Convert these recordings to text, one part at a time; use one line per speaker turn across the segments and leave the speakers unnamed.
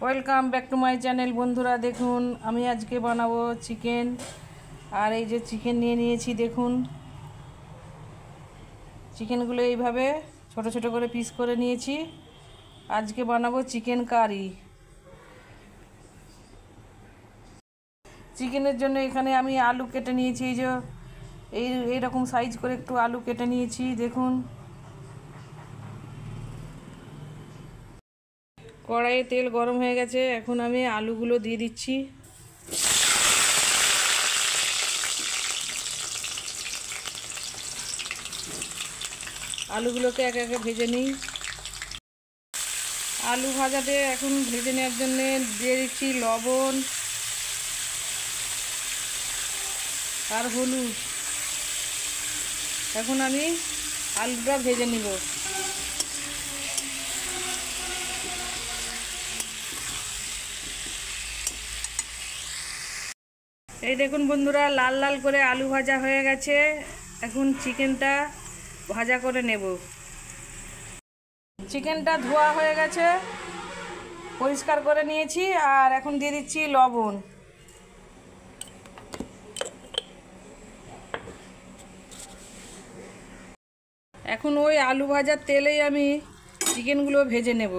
Welcome back to my channel. বন্ধুরা দেখুন, আমি আজকে বানাবো চিকেন। আর এই যে চিকেন নিয়ে নিয়েছি, দেখুন চিকেনগুলো এইভাবে ছোট ছোট করে পিস করে নিয়েছি। আজকে বানাবো চিকেন কারি। চিকেনের জন্য এখানে আমি আলু কেটে নিয়েছি, এই যে এইরকম সাইজ করে একটু আলু কেটে নিয়েছি। দেখুন কড়াইয়ে তেল গরম হয়ে গেছে, এখন আমি আলুগুলো দিয়ে দিচ্ছি। আলুগুলোকে একে একে ভেজে নিই। আলু ভাজাতে এখন ভেজে নেওয়ার জন্যে দিয়ে দিচ্ছি লবণ আর হলুদ। এখন আমি আলুটা ভেজে নিব। এই দেখুন বন্ধুরা, লাল লাল করে আলু ভাজা হয়ে গেছে। এখন চিকেনটা ভাজা করে নেব। চিকেনটা ধোয়া হয়ে গেছে, পরিষ্কার করে নিয়েছি। আর এখন দিয়ে দিচ্ছি লবণ। এখন ওই আলু ভাজার তেলেই আমি চিকেনগুলো ভেজে নেব।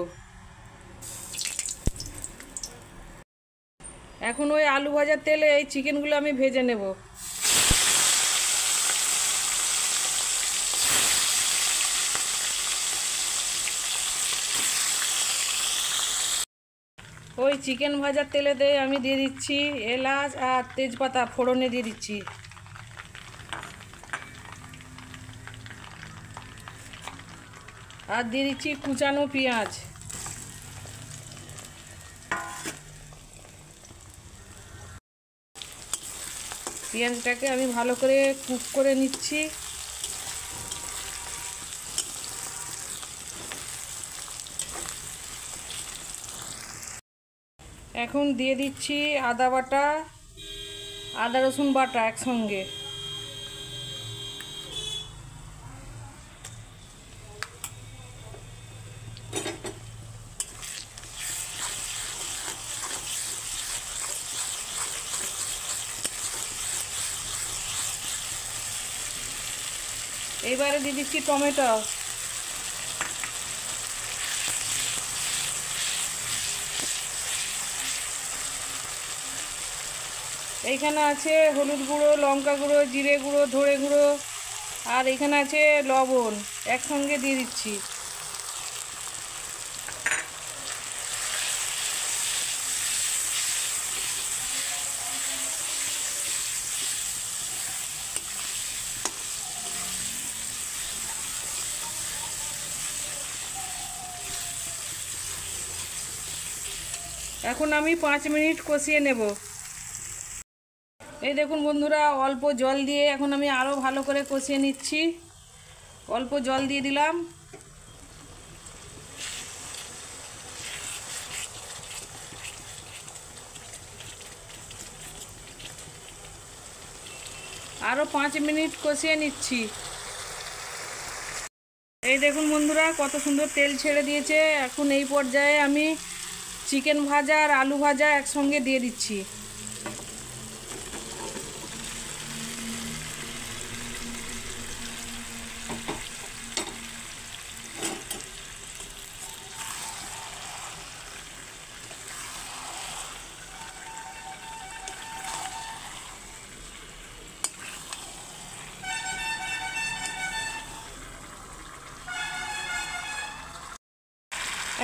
এখন ওই আলু ভাজার তেলে এই চিকেনগুলো আমি ভেজে নেব। ওই চিকেন ভাজার তেলেতে আমি দিয়ে দিচ্ছি এলাচ আর তেজপাতা ফোড়নে দিয়ে দিচ্ছি। আর দিয়ে দিচ্ছি কুচানো পেঁয়াজ। পেঁয়াজটাকে আমি ভালো করে কুক করে নিচ্ছি। এখন দিয়ে দিচ্ছি আদা বাটা, আদা রসুন বাটা একসঙ্গে। এইবারে দিয়ে দিচ্ছি টমেটো। এইখানে আছে হলুদ গুঁড়ো, লঙ্কা গুঁড়ো, জিরে গুঁড়ো, ধনে গুঁড়ো, আর এখানে আছে লবণ, একসঙ্গে দিয়ে দিচ্ছি। এখন আমি 5 মিনিট কষিয়ে নেব। এই দেখুন বন্ধুরা, অল্প জল দিয়ে এখন আমি আরও ভালো করে কষিয়ে নিচ্ছি। অল্প জল দিয়ে দিলাম। আরও 5 মিনিট কষিয়ে নিচ্ছি। এই দেখুন বন্ধুরা, কত সুন্দর তেল ছেড়ে দিয়েছে। এখন এই পর্যায়ে আমি চিকেন ভাজা আর আলু ভাজা একসঙ্গে দিয়ে দিচ্ছি।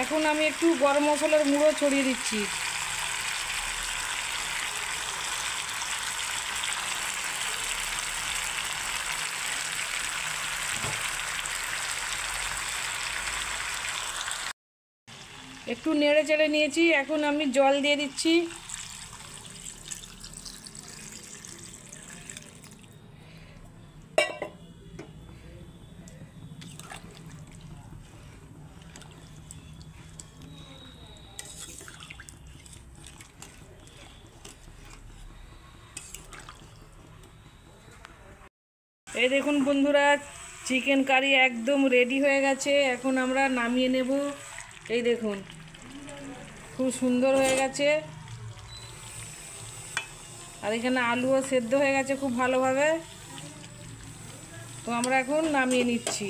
এখন আমি একটু গরম মশলার গুঁড়ো ছড়িয়ে দিচ্ছি। একটু নেড়ে চেড়ে নিয়েছি, এখন আমি জল দিয়ে দিচ্ছি। এই দেখুন বন্ধুরা, চিকেন কারি একদম রেডি হয়ে গেছে। এখন আমরা নামিয়ে নেব। এই দেখুন খুব সুন্দর হয়ে গেছে। আর এখানে আলুও সেদ্ধ হয়ে গেছে খুব ভালোভাবে। তো আমরা এখন নামিয়ে নিচ্ছি।